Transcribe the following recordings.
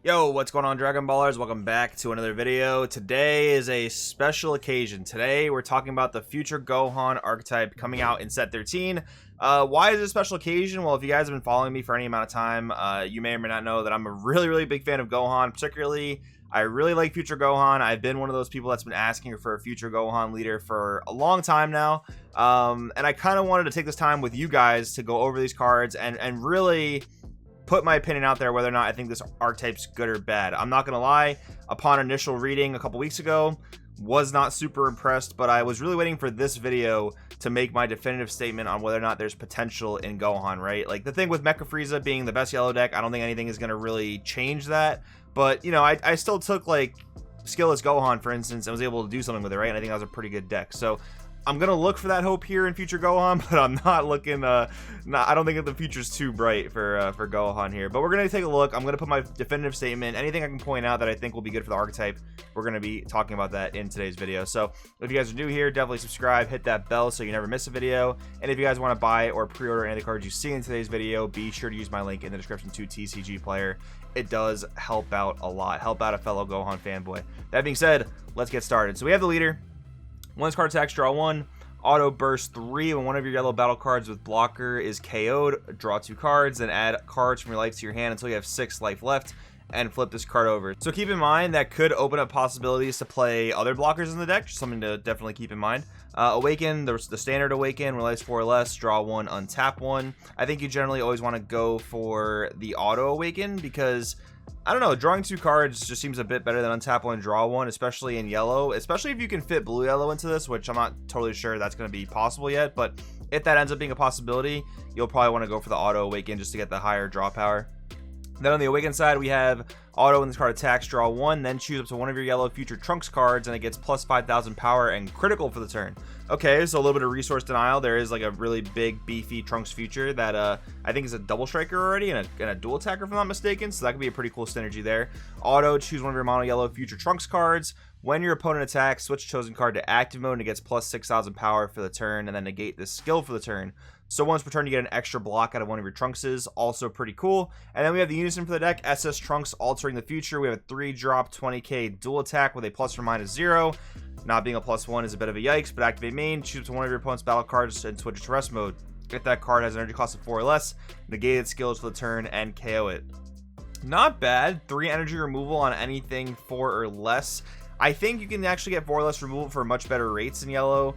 Yo, what's going on, Dragon Ballers? Welcome back to another video. Today is a special occasion. Today we're talking about the Future Gohan archetype coming out in set 13. Why is it a special occasion? Well, if you guys have been following me for any amount of time, you may or may not know that I'm a really big fan of Gohan. Particularly, I really like Future Gohan. I've been one of those people that's been asking for a Future Gohan leader for a long time now. And I kind of wanted to take this time with you guys to go over these cards and really put my opinion out there whether or not I think this archetype's good or bad. I'm not gonna lie, upon initial reading a couple weeks ago, was not super impressed, but I was really waiting for this video to make my definitive statement on whether or not there's potential in Gohan, right? Like, the thing with Mecha Frieza being the best yellow deck, I don't think anything is gonna really change that. But, you know, I still took, like, Skillless Gohan, for instance, and was able to do something with it, right? And I think that was a pretty good deck. So I'm gonna look for that hope here in Future Gohan, but I'm not looking. I don't think that the future's too bright for Gohan here. But we're gonna take a look. I'm gonna put my definitive statement. Anything I can point out that I think will be good for the archetype, we're gonna be talking about that in today's video. So if you guys are new here, definitely subscribe, hit that bell so you never miss a video. And if you guys want to buy or pre-order any of the cards you see in today's video, be sure to use my link in the description to TCG Player. It does help out a lot. Help out a fellow Gohan fanboy. That being said, let's get started. So we have the leader. Once card attacks, draw 1. Auto burst 3. When one of your yellow battle cards with blocker is KO'd, draw 2 cards, then add cards from your life to your hand until you have 6 life left, and flip this card over. So keep in mind that could open up possibilities to play other blockers in the deck. Just something to definitely keep in mind. Awaken, the standard Awaken, when life 4 or less, draw 1, untap 1. I think you generally always want to go for the auto Awaken because, I don't know, drawing 2 cards just seems a bit better than untap 1, draw 1, especially in yellow, especially if you can fit blue yellow into this, which I'm not totally sure that's going to be possible yet, but if that ends up being a possibility, you'll probably want to go for the auto Awaken just to get the higher draw power. Then on the Awaken side, we have auto when this card attacks, draw 1, then choose up to one of your yellow Future Trunks cards, and it gets plus 5,000 power and critical for the turn. Okay, so a little bit of resource denial. There is like a really big, beefy Trunks Future that I think is a double striker already and a dual attacker, if I'm not mistaken, so that could be a pretty cool synergy there. Auto, choose one of your mono yellow Future Trunks cards. When your opponent attacks, switch chosen card to active mode, and it gets plus 6,000 power for the turn, and then negate this skill for the turn. So once per turn, you get an extra block out of one of your Trunkses, also pretty cool. And then we have the unison for the deck, SS Trunks Altering the Future. We have a 3-drop 20k dual attack with a plus or minus 0. Not being a +1 is a bit of a yikes, but activate main, choose one of your opponent's battle cards and switch it to rest mode. If that card has an energy cost of 4 or less, negate its skills for the turn and KO it. Not bad. 3 energy removal on anything 4 or less. I think you can actually get 4 or less removal for much better rates in yellow.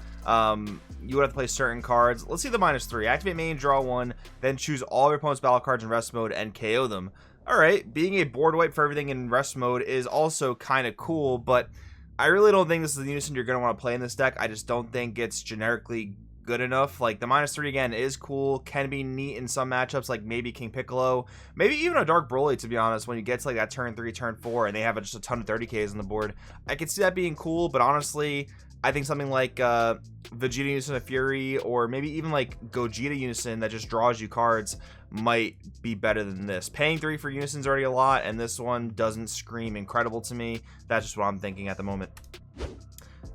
You would have to play certain cards. Let's see the -3. Activate main, draw 1, then choose all of your opponent's battle cards in rest mode and KO them. Alright, being a board wipe for everything in rest mode is also kind of cool, but I really don't think this is the unison you're going to want to play in this deck. I just don't think it's generically good enough. Like, the -3 again is cool, can be neat in some matchups, like maybe King Piccolo, maybe even a Dark Broly, to be honest, when you get to like that turn 3, turn 4, and they have just a ton of 30ks on the board. I could see that being cool, but honestly, I think something like Vegeta Unison of Fury, or maybe even like Gogeta Unison that just draws you cards might be better than this. Paying 3 for Unison's already a lot, and this one doesn't scream incredible to me. That's just what I'm thinking at the moment.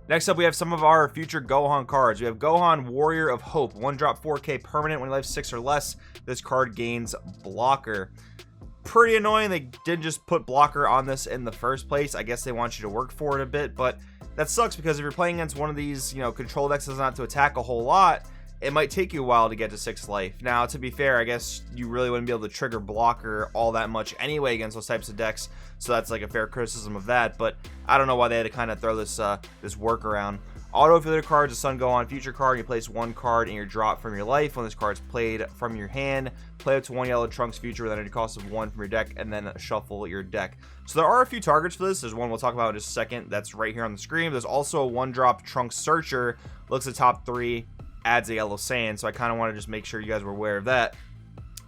Next up, we have some of our Future Gohan cards. We have Gohan Warrior of Hope, 1-drop 4k permanent. When life 6 or less, this card gains blocker. Pretty annoying they didn't just put blocker on this in the first place. I guess they want you to work for it a bit, but that sucks because if you're playing against one of these, you know, control decks that's not to attack a whole lot, it might take you a while to get to 6 life. Now, to be fair, I guess you really wouldn't be able to trigger blocker all that much anyway against those types of decks, so that's like a fair criticism of that, but I don't know why they had to kind of throw this this workaround. Auto affiliate cards, a Sun Gohan Future card. You place 1 card in your drop from your life. When this card's played from your hand, play up to 1 yellow Trunks Future with an energy cost of 1 from your deck, and then shuffle your deck. So there are a few targets for this. There's one we'll talk about in just a second that's right here on the screen. There's also a 1-drop Trunks Searcher. Looks at top 3, adds a yellow sand, so I kind of want to just make sure you guys were aware of that.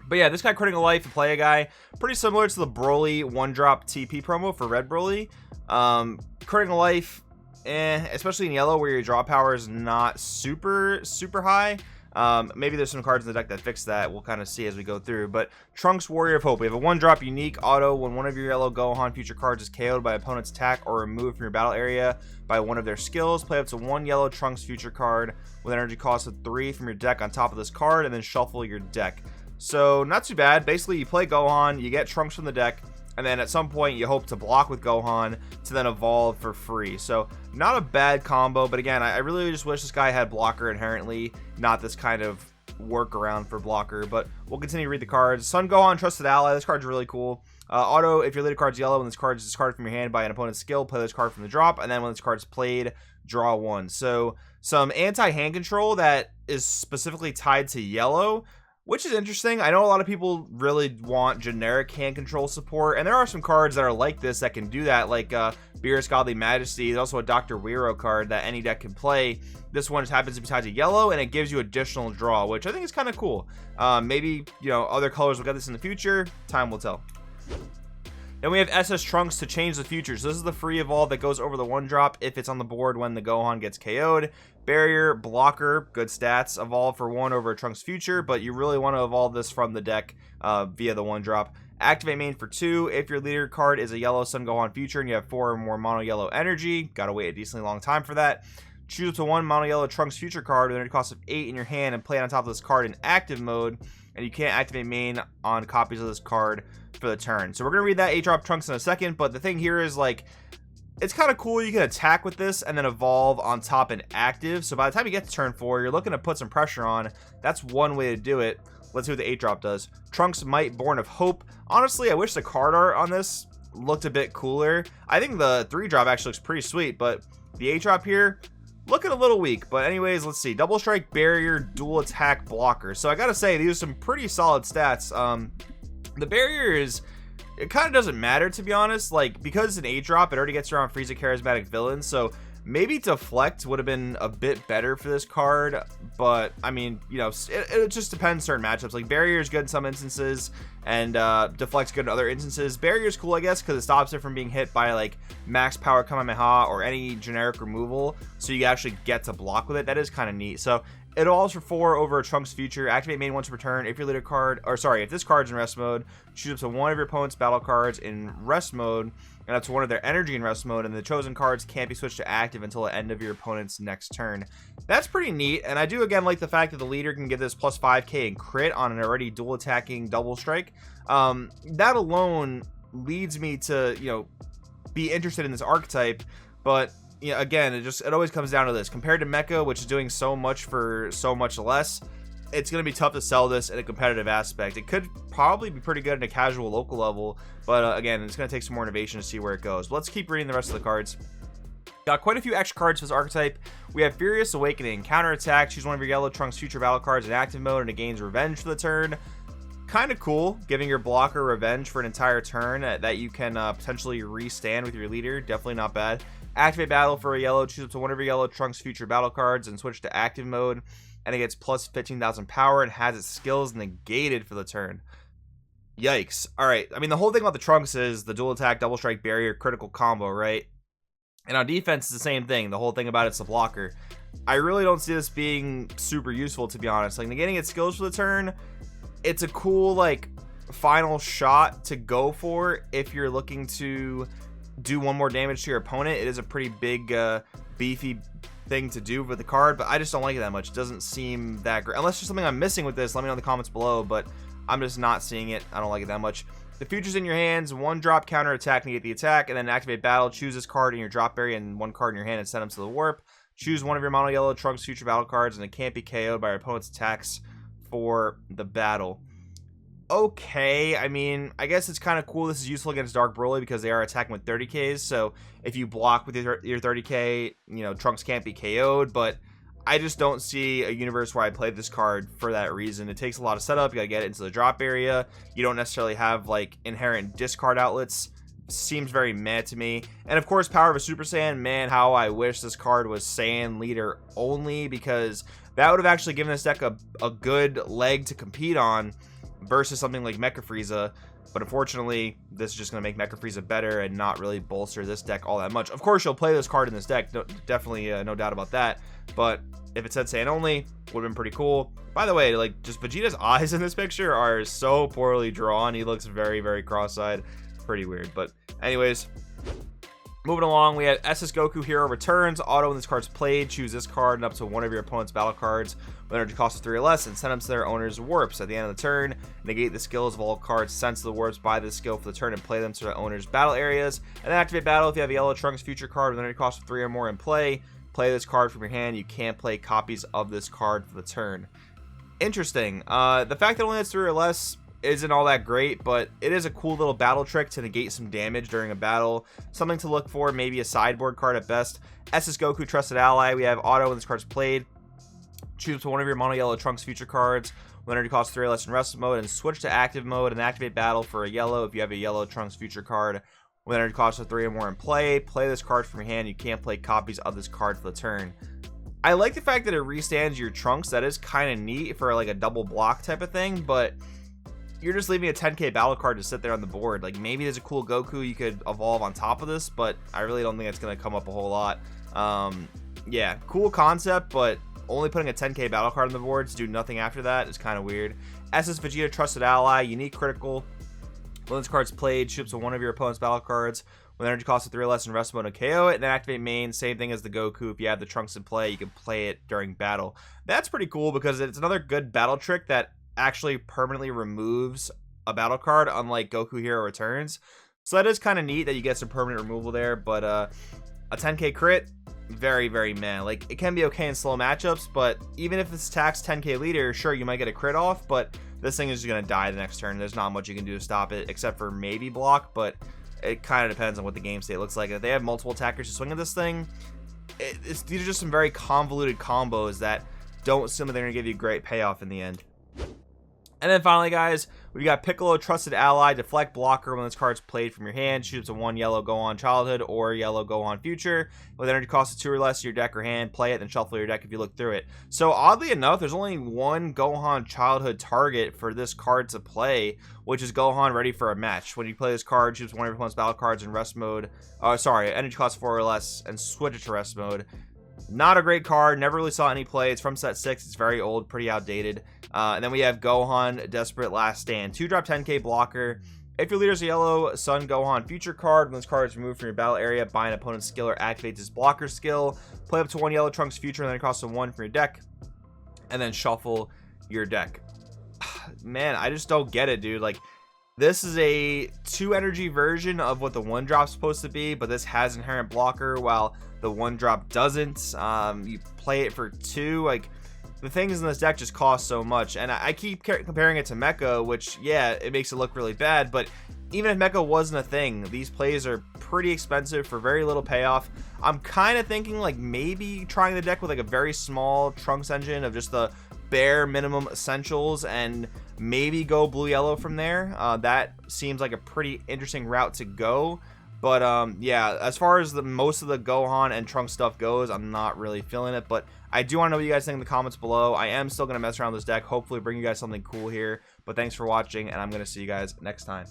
But yeah, this guy Critical Life, play a guy pretty similar to the Broly 1-drop TP promo for Red Broly. Critical Life, especially in yellow where your draw power is not super high. Maybe there's some cards in the deck that fix that. We'll kind of see as we go through. But Trunks Warrior of Hope, we have a 1-drop unique auto. When one of your yellow Gohan Future cards is KO'd by opponent's attack or removed from your battle area by one of their skills, play up to 1 yellow Trunks Future card with an energy cost of 3 from your deck on top of this card, and then shuffle your deck. So not too bad. Basically, you play Gohan, you get Trunks from the deck, and then at some point you hope to block with Gohan to then evolve for free. So not a bad combo, but again, I really just wish this guy had blocker inherently, not this kind of workaround for blocker. But we'll continue to read the cards. Son Gohan, Trusted Ally. This card's really cool. Auto, if your leader card's yellow and this card is discarded from your hand by an opponent's skill, play this card from the drop, and then when this card's played, draw one. So some anti-hand control that is specifically tied to yellow, which is interesting. I know a lot of people really want generic hand control support, and there are some cards that are like this that can do that, like Beerus Godly Majesty. There's also a Dr. Wero card that any deck can play. This one just happens to be tied to yellow, and it gives you additional draw, which I think is kind of cool. Maybe, you know, other colors will get this in the future. Time will tell. Then we have SS Trunks to change the future. So this is the free evolve that goes over the 1-drop if it's on the board when the Gohan gets KO'd. Barrier, blocker, good stats. Evolve for 1 over Trunks future, but you really want to evolve this from the deck via the 1-drop. Activate main for 2. If your leader card is a yellow Son Gohan future and you have 4 or more mono yellow energy, gotta wait a decently long time for that. Choose up to 1 mono yellow Trunks future card with an energy cost of 8 in your hand and play it on top of this card in active mode. And you can't activate main on copies of this card for the turn. So we're gonna read that 8-drop Trunks in a second, but the thing here is, like, it's kind of cool. You can attack with this and then evolve on top and active. So by the time you get to turn 4, you're looking to put some pressure on. That's one way to do it. Let's see what the 8-drop does. Trunks Might, Born of Hope. Honestly, I wish the card art on this looked a bit cooler. I think the 3-drop actually looks pretty sweet, but the 8-drop here, looking a little weak. But anyways, let's see. Double Strike, Barrier, Dual Attack, Blocker. So I gotta say, these are some pretty solid stats. The Barrier is, it kind of doesn't matter, to be honest. Like, because it's an 8-drop, it already gets around Frieza Charismatic Villain, so maybe Deflect would have been a bit better for this card. But I mean, you know, it just depends certain matchups. Like, Barrier is good in some instances, and Deflect's good in other instances. Barrier's cool, I guess, because it stops it from being hit by, like, max power Kamehameha or any generic removal, so you actually get to block with it. That is kind of neat. So it allows for 4 over a Trunks future. Activate main once per turn. If your leader card, or sorry, if this card's in rest mode, choose up to 1 of your opponent's battle cards in rest mode, and up to 1 of their energy in rest mode, and the chosen cards can't be switched to active until the end of your opponent's next turn. That's pretty neat, and I do again like the fact that the leader can get this plus 5k and crit on an already dual attacking double strike. That alone leads me to, you know, be interested in this archetype, but yeah, again, it always comes down to this. Compared to Mecha, which is doing so much for so much less, it's going to be tough to sell this in a competitive aspect. It could probably be pretty good at a casual local level, but again, it's going to take some more innovation to see where it goes. But let's keep reading the rest of the cards. Got quite a few extra cards for this archetype. We have Furious Awakening, Counterattack, choose 1 of your yellow Trunks future battle cards in active mode and it gains revenge for the turn. Kind of cool, giving your blocker revenge for an entire turn that you can potentially restand with your leader. Definitely not bad. Activate battle for a yellow, choose up to 1 of your yellow Trunks future battle cards and switch to active mode, and it gets plus 15,000 power and has its skills negated for the turn. Yikes. Alright, I mean, the whole thing about the Trunks is the dual attack, double strike, barrier, critical combo, right? And on defense, it's the same thing. The whole thing about it's the blocker. I really don't see this being super useful, to be honest. Like, negating its skills for the turn, it's a cool, like, final shot to go for if you're looking to do 1 more damage to your opponent. It is a pretty big, beefy thing to do with the card, but I just don't like it that much. It doesn't seem that great. Unless there's something I'm missing with this, let me know in the comments below, but I'm just not seeing it. I don't like it that much. The future's in your hands. 1-drop counter attack, negate the attack, and then activate battle. Choose this card in your drop area and 1 card in your hand and send them to the warp. Choose 1 of your mono yellow Trunks future battle cards, and it can't be KO'd by your opponent's attacks for the battle. Okay, I mean, I guess it's kind of cool. This is useful against Dark Broly because they are attacking with 30Ks, so if you block with your 30K, you know, Trunks can't be KO'd, but I just don't see a universe where I play this card for that reason. It takes a lot of setup. You gotta get it into the drop area. You don't necessarily have, like, inherent discard outlets. Seems very meh to me. And of course, Power of a Super Saiyan. Man, how I wish this card was Saiyan leader only, because that would have actually given this deck a good leg to compete on versus something like Mecha Frieza. But unfortunately, this is just going to make Mecha Frieza better and not really bolster this deck all that much. Of course, you'll play this card in this deck. Definitely, no doubt about that. But if it said Saiyan only, would have been pretty cool. By the way, like, just Vegeta's eyes in this picture are so poorly drawn. He looks very, very cross-eyed. Pretty weird. But anyways, Moving along, we have SS Goku Hero Returns. Auto when this card's played, choose this card and up to one of your opponent's battle cards with energy cost of 3 or less and send them to their owner's warps. At the end of the turn, negate the skills of all cards sent to the warps by this skill for the turn and play them to their owner's battle areas. And then activate battle if you have a yellow Trunks Future card with energy cost of 3 or more in play. Play this card from your hand. You can't play copies of this card for the turn. Interesting. The fact that it only has 3 or less isn't all that great, but it is a cool little battle trick to negate some damage during a battle. Something to look for, maybe a sideboard card at best. SS Goku Trusted Ally. We have auto when this card's played. Choose one of your mono yellow Trunks Future cards with energy cost 3 or less in rest mode and switch to active mode and activate battle for a yellow if you have a yellow Trunks Future card with energy cost of 3 or more in play. Play this card from your hand. You can't play copies of this card for the turn. I like the fact that it restands your Trunks. That is kind of neat for like a double block type of thing, but you're just leaving a 10k battle card to sit there on the board. Like, maybe there's a cool Goku you could evolve on top of this, but I really don't think it's going to come up a whole lot. Yeah, cool concept, but only putting a 10k battle card on the board to do nothing after that is kind of weird. SS Vegeta Trusted Ally, unique critical. When this card's played, ships to one of your opponent's battle cards with energy cost of 3 or less in rest mode and KO it, and then activate main. Same thing as the Goku. If you have the Trunks in play, you can play it during battle. That's pretty cool because it's another good battle trick that actually permanently removes a battle card, unlike Goku Hero Returns. So that is kind of neat that you get some permanent removal there, but a 10k crit, very, very meh. Like, it can be okay in slow matchups, but even if this attacks 10k leader, sure, you might get a crit off, but this thing is just going to die the next turn. There's not much you can do to stop it, except for maybe block, but it kind of depends on what the game state looks like. If they have multiple attackers to swing at this thing, these are just some very convoluted combos that don't seem like they're going to give you great payoff in the end. And then finally, guys, we got Piccolo Trusted Ally, Deflect Blocker when this card's played from your hand. Shoots a 1 yellow Gohan Childhood or yellow Gohan Future with energy cost of 2 or less to your deck or hand. Play it, then shuffle your deck if you look through it. So oddly enough, there's only one Gohan Childhood target for this card to play, which is Gohan Ready for a Match. When you play this card, choose one of your opponent's battle cards in rest mode. Energy cost 4 or less and switch it to rest mode. Not a great card, never really saw any play. It's from set 6, it's very old, pretty outdated. And then we have Gohan Desperate Last Stand, 2-drop 10k blocker. If your leader's a yellow Sun Gohan Future card, when this card is removed from your battle area by an opponent's skill or activates his blocker skill, play up to 1 yellow Trunks Future and then it costs a 1 from your deck, and then shuffle your deck. Man, I just don't get it, dude. Like, this is a 2 energy version of what the 1-drop's supposed to be, but this has inherent blocker while the 1-drop doesn't. You play it for 2. Like, the things in this deck just cost so much, and I keep comparing it to Mecha, which, yeah, it makes it look really bad, but even if Mecha wasn't a thing, these plays are pretty expensive for very little payoff. I'm kind of thinking, like, maybe trying the deck with, like, a very small Trunks engine of just the bare minimum essentials and maybe go blue-yellow from there. That seems like a pretty interesting route to go. But yeah, as far as the most of the Gohan and Trunks stuff goes, I'm not really feeling it. But I do want to know what you guys think in the comments below. I am still going to mess around with this deck, hopefully bring you guys something cool here. But thanks for watching, and I'm going to see you guys next time.